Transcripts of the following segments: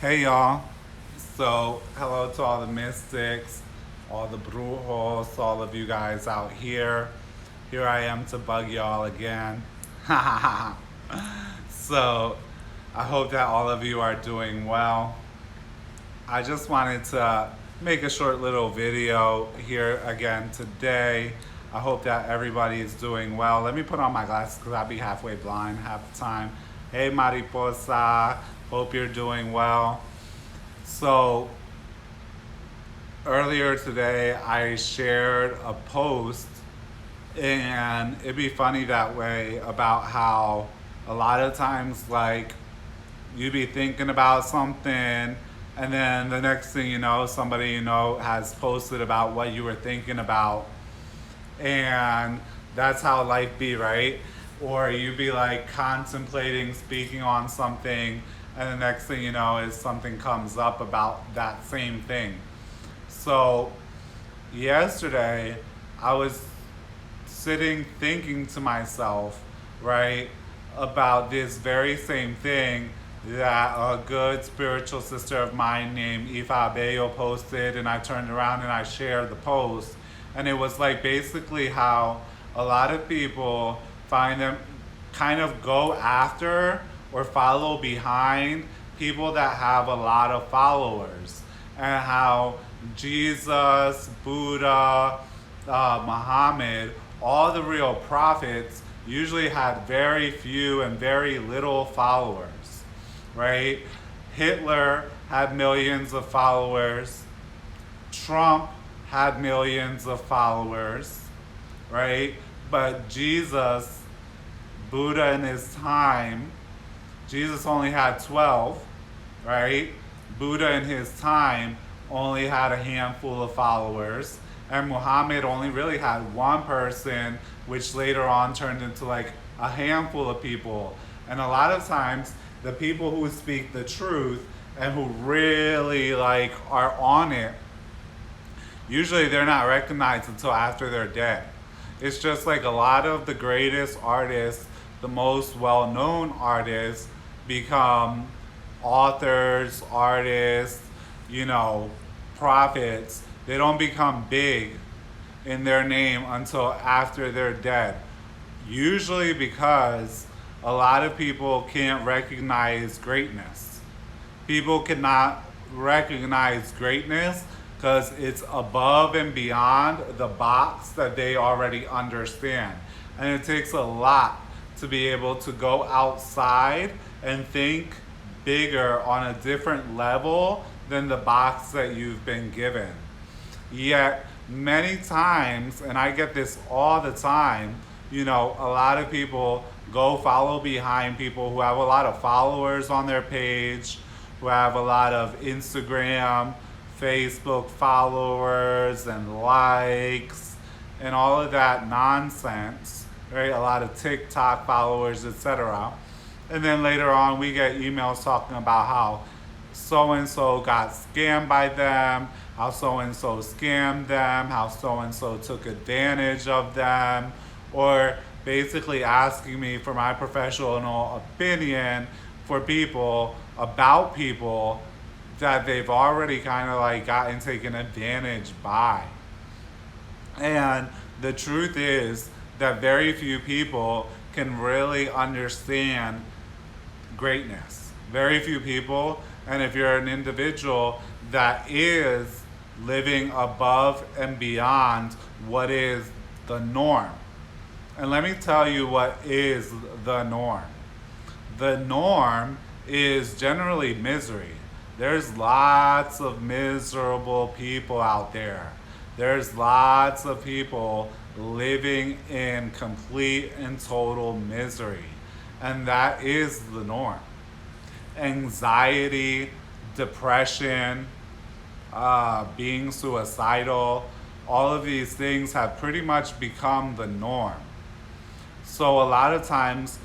Hey y'all. So, hello to all the mystics, all the brujos, all of you guys out here. Here I am to bug y'all again. So, I hope that all of you are doing well. I just wanted to make a short little video here again today. I hope that everybody is doing well. Let me put on my glasses because I'll be halfway blind half the time. Hey Mariposa, hope you're doing well. So earlier today, I shared a post, and it'd be funny that way about how a lot of times, like, you'd be thinking about something, and then the next thing you know, somebody you know has posted about what you were thinking about, and that's how life be, right? Or you be like contemplating speaking on something, and the next thing you know is something comes up about that same thing. So yesterday I was sitting thinking to myself, right, about this very same thing that a good spiritual sister of mine named Ifa Bayo posted, and I turned around and I shared the post. And it was like basically how a lot of people find them kind of go after or follow behind people that have a lot of followers, and how Jesus, Buddha, Muhammad, all the real prophets usually had very few and very little followers, right? Hitler had millions of followers. Trump had millions of followers, right? But Jesus, Buddha in his time, Jesus only had 12, right? Buddha in his time only had a handful of followers, and Muhammad only really had one person, which later on turned into like a handful of people. And a lot of times, the people who speak the truth and who really like are on it, usually they're not recognized until after they're dead. It's just like a lot of the greatest artists, the most well known artists, become authors, artists, you know, prophets. They don't become big in their name until after they're dead. Usually because a lot of people can't recognize greatness. People cannot recognize greatness because it's above and beyond the box that they already understand. And it takes a lot to be able to go outside and think bigger on a different level than the box that you've been given. Yet, many times, and I get this all the time, you know, a lot of people go follow behind people who have a lot of followers on their page, who have a lot of Instagram, Facebook followers and likes, and all of that nonsense, right? A lot of TikTok followers, etc. And then later on, we get emails talking about how so and so got scammed by them, how so and so scammed them, how so and so took advantage of them, or basically asking me for my professional opinion for people about people that they've already kind of like gotten taken advantage by. And the truth is that very few people can really understand greatness. Very few people. And if you're an individual that is living above and beyond what is the norm. And let me tell you what is the norm. The norm is generally misery. There's lots of miserable people out there. There's lots of people living in complete and total misery. And that is the norm. Anxiety, depression, being suicidal, all of these things have pretty much become the norm. So a lot of times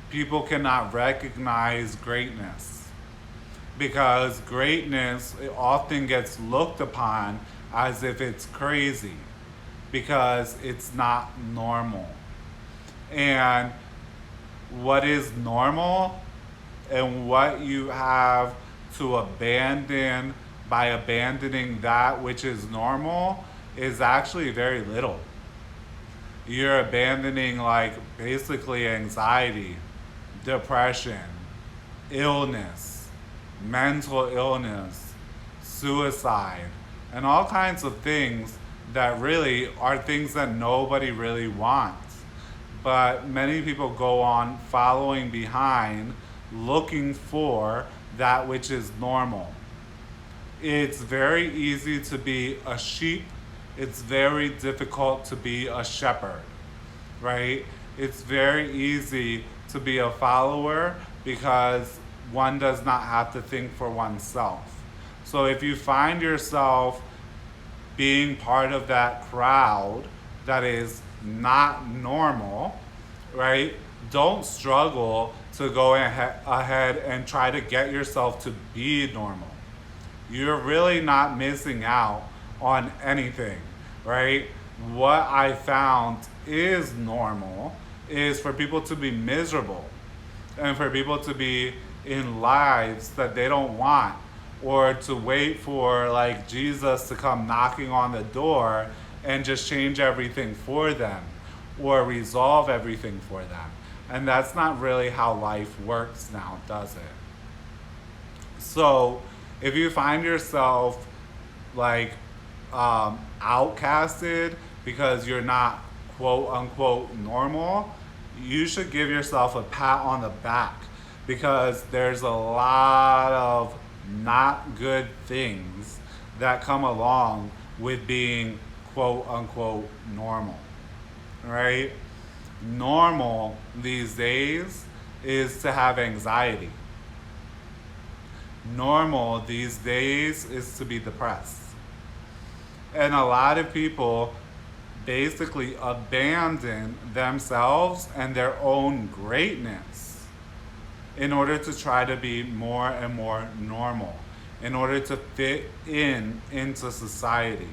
people cannot recognize greatness because greatness often gets looked upon as if it's crazy because it's not normal. And what is normal and what you have to abandon by abandoning that which is normal is actually very little. You're abandoning, like, basically anxiety, depression, illness, mental illness, suicide, and all kinds of things that really are things that nobody really wants. But many people go on following behind, looking for that which is normal. It's very easy to be a sheep. It's very difficult to be a shepherd, right? It's very easy to be a follower because one does not have to think for oneself. So if you find yourself being part of that crowd that is not normal, right? Don't struggle to go ahead and try to get yourself to be normal. You're really not missing out on anything, right? What I found is normal is for people to be miserable and for people to be in lives that they don't want, or to wait for, like, Jesus to come knocking on the door and just change everything for them or resolve everything for them. And that's not really how life works now, does it? So if you find yourself, like, outcasted because you're not quote unquote normal, you should give yourself a pat on the back, because there's a lot of not good things that come along with being quote unquote normal, right? Normal these days is to have anxiety. Normal these days is to be depressed. And a lot of people basically abandon themselves and their own greatness in order to try to be more and more normal, in order to fit into society.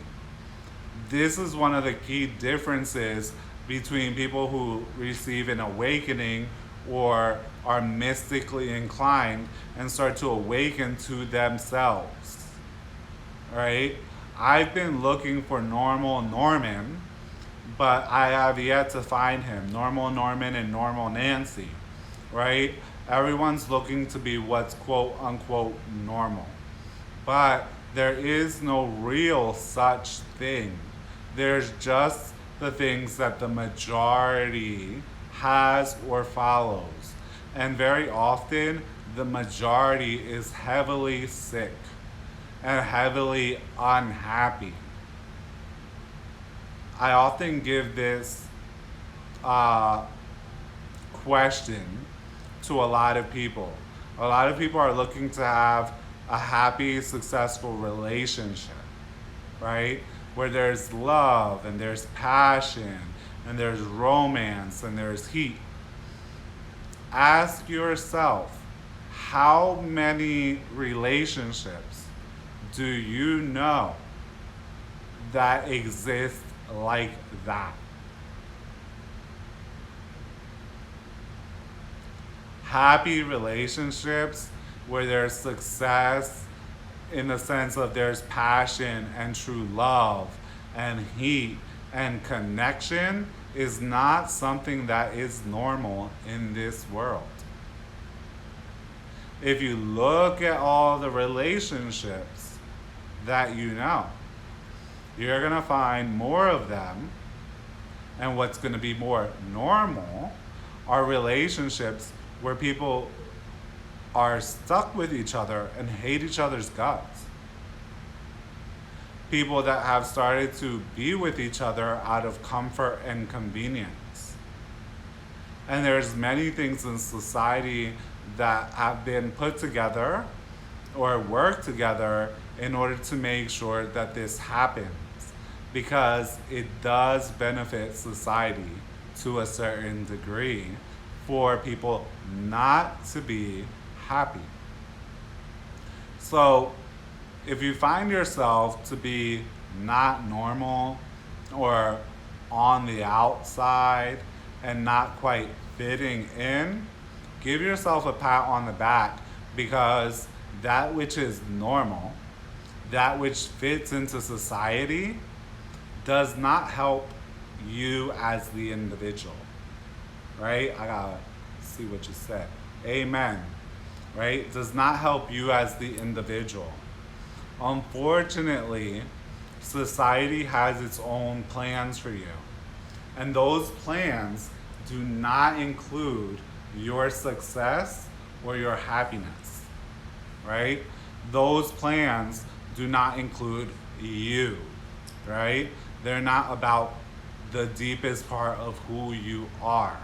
This is one of the key differences between people who receive an awakening or are mystically inclined and start to awaken to themselves, right? I've been looking for normal Norman, but I have yet to find him. Normal Norman and normal Nancy, right? Everyone's looking to be what's quote unquote normal. But there is no real such thing. There's just the things that the majority has or follows. And very often, the majority is heavily sick and heavily unhappy. I often give this question to a lot of people. A lot of people are looking to have a happy, successful relationship, right? Where there's love and there's passion and there's romance and there's heat. Ask yourself, how many relationships do you know that exist like that? Happy relationships where there's success in the sense of there's passion and true love and heat and connection is not something that is normal in this world. If you look at all the relationships that you know, you're going to find more of them, and what's going to be more normal are relationships where people are stuck with each other and hate each other's guts. People that have started to be with each other out of comfort and convenience. And there's many things in society that have been put together or work together in order to make sure that this happens, because it does benefit society to a certain degree for people not to be happy. So if you find yourself to be not normal or on the outside and not quite fitting in, give yourself a pat on the back, because that which is normal, that which fits into society, does not help you as the individual, right? I gotta see what you said. Amen. Right? Does not help you as the individual. Unfortunately, society has its own plans for you. And those plans do not include your success or your happiness, right? Those plans do not include you, right? They're not about the deepest part of who you are.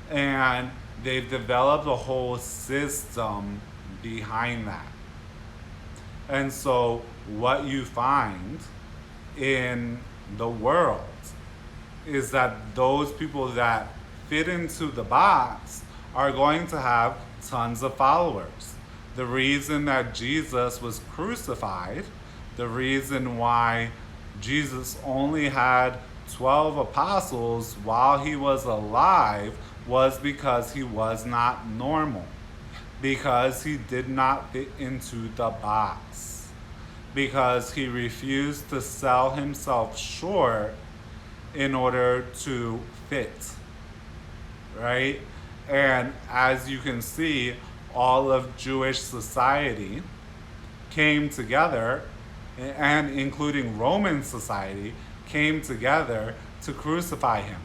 And they've developed a whole system behind that. And so, what you find in the world is that those people that fit into the box are going to have tons of followers. The reason that Jesus was crucified, the reason why Jesus only had 12 apostles while he was alive was because he was not normal, because he did not fit into the box, because he refused to sell himself short in order to fit, right? And as you can see, all of Jewish society came together, and including Roman society, came together to crucify him.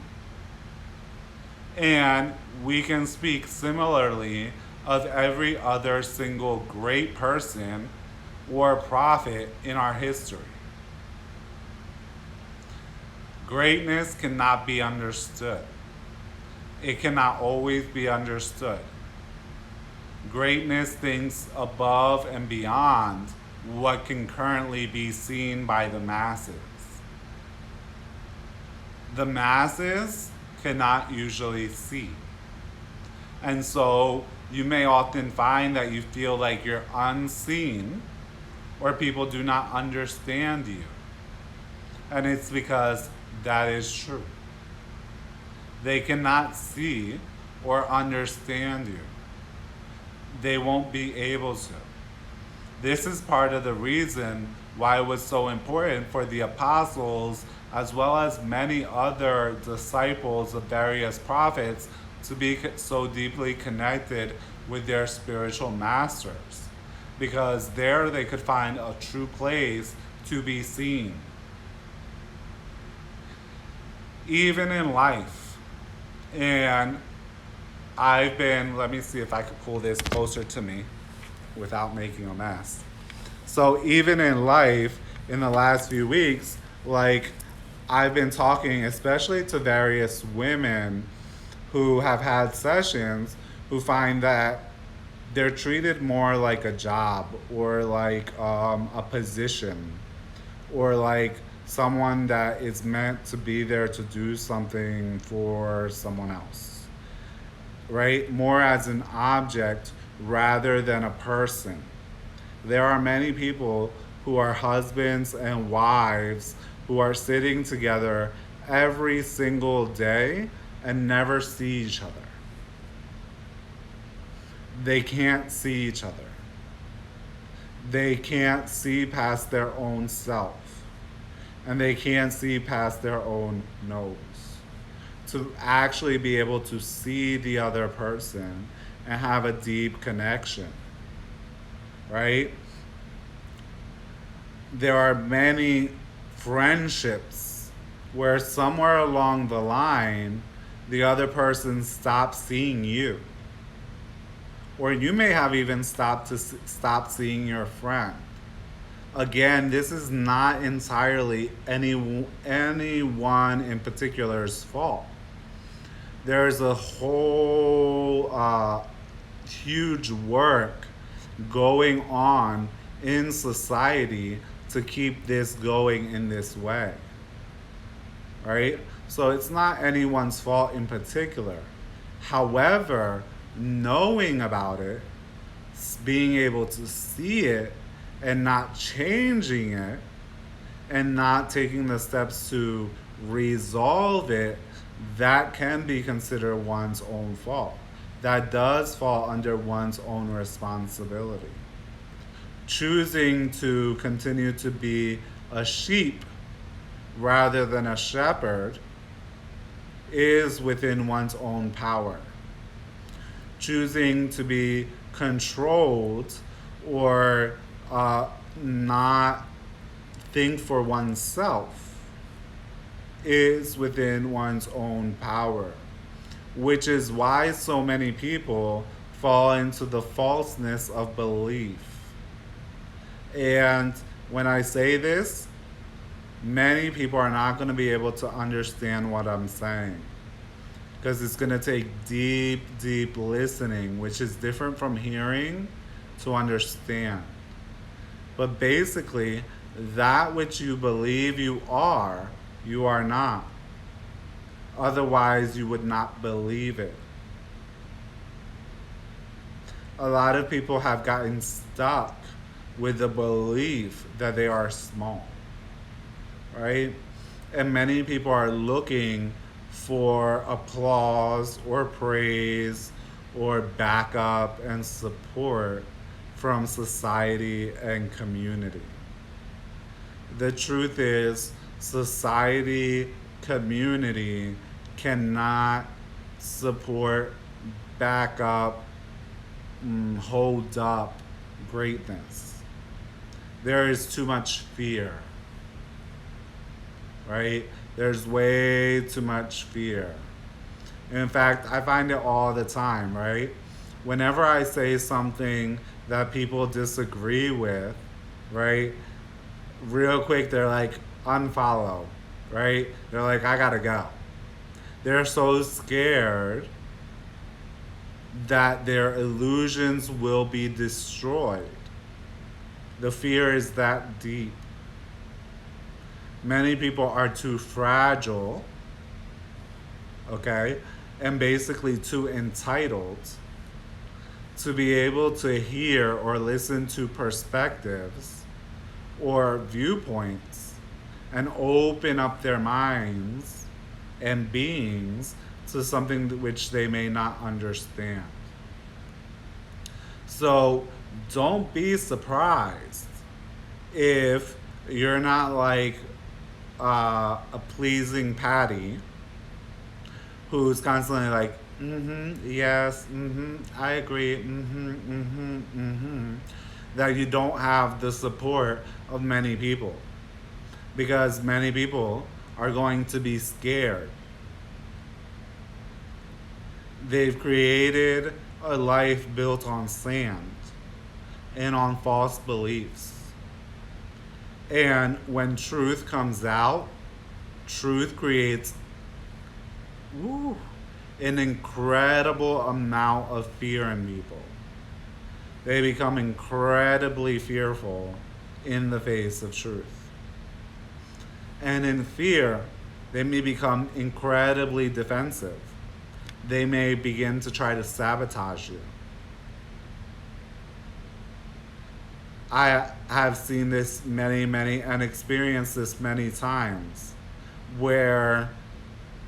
And we can speak similarly of every other single great person or prophet in our history. Greatness cannot be understood. It cannot always be understood. Greatness thinks above and beyond what can currently be seen by the masses. The masses cannot usually see. And so you may often find that you feel like you're unseen or people do not understand you. And it's because that is true. They cannot see or understand you. They won't be able to. This is part of the reason why it was so important for the apostles, as well as many other disciples of various prophets, to be so deeply connected with their spiritual masters. Because there they could find a true place to be seen. Even in life. And let me see if I could pull this closer to me without making a mess. So even in life, in the last few weeks, like I've been talking especially to various women who have had sessions who find that they're treated more like a job or like a position or like someone that is meant to be there to do something for someone else, right? More as an object rather than a person. There are many people who are husbands and wives who are sitting together every single day and never see each other. They can't see each other. They can't see past their own self. And they can't see past their own nose. To actually be able to see the other person and have a deep connection. Right? There are many friendships where somewhere along the line, the other person stops seeing you. Or you may have even stopped seeing your friend. Again, this is not entirely anyone in particular's fault. There's a whole huge work going on in society to keep this going in this way, right? So it's not anyone's fault in particular. However, knowing about it, being able to see it, and not changing it, and not taking the steps to resolve it, that can be considered one's own fault. that does fall under one's own responsibility. Choosing to continue to be a sheep rather than a shepherd is within one's own power. Choosing to be controlled or not think for oneself is within one's own power, which is why so many people fall into the falseness of belief. And when I say this, many people are not going to be able to understand what I'm saying because it's going to take deep, deep listening, which is different from hearing, to understand. But basically, that which you believe you are not. Otherwise, you would not believe it. A lot of people have gotten stuck with the belief that they are small, right? And many people are looking for applause or praise or backup and support from society and community. The truth is, society, community cannot support, back up, hold up greatness. There is too much fear, right? There's way too much fear. In fact, I find it all the time, right? Whenever I say something that people disagree with, right? Real quick, they're like, unfollow, right? They're like, I gotta go. They're so scared that their illusions will be destroyed. The fear is that deep. Many people are too fragile, okay, and basically too entitled to be able to hear or listen to perspectives or viewpoints and open up their minds and beings to something which they may not understand. So don't be surprised if you're not like a pleasing Patty who's constantly like, yes, I agree, that you don't have the support of many people. Because many people are going to be scared. They've created a life built on sand and on false beliefs. And when truth comes out, truth creates an incredible amount of fear in people. They become incredibly fearful in the face of truth. And in fear, they may become incredibly defensive. They may begin to try to sabotage you. I have seen this many, and experienced this many times, where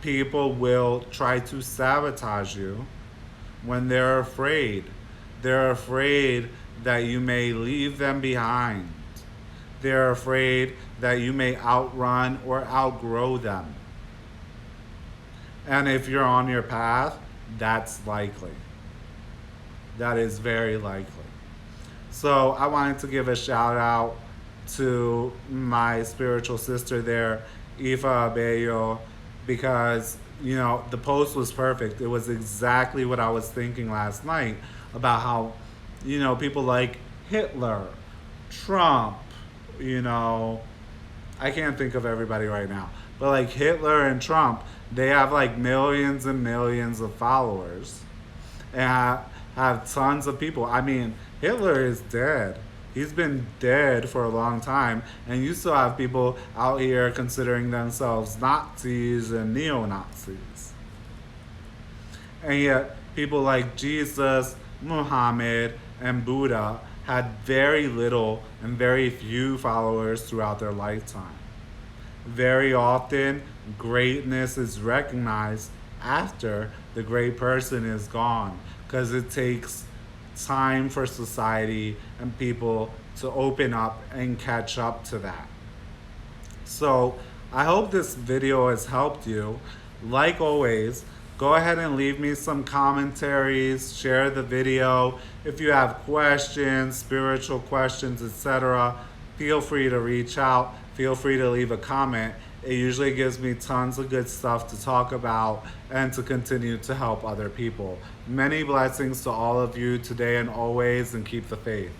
people will try to sabotage you when they're afraid. They're afraid that you may leave them behind. They're afraid that you may outrun or outgrow them. And if you're on your path, that's likely. That is very likely. So I wanted to give a shout out to my spiritual sister there, Ifa Abeyo, because, you know, the post was perfect. It was exactly what I was thinking last night about how, you know, people like Hitler, Trump, you know, I can't think of everybody right now, but like Hitler and Trump, they have like millions and millions of followers and have tons of people. I mean, Hitler is dead. He's been dead for a long time, and you still have people out here considering themselves Nazis and neo-Nazis. And yet, people like Jesus, Muhammad, and Buddha had very little and very few followers throughout their lifetime. Very often, greatness is recognized after the great person is gone, because it takes time for society and people to open up and catch up to that. So I hope this video has helped you. Like always, go ahead and leave me some commentaries, share the video. If you have questions, spiritual questions, etc., feel free to reach out. Feel free to leave a comment. It usually gives me tons of good stuff to talk about and to continue to help other people. Many blessings to all of you today and always, and keep the faith.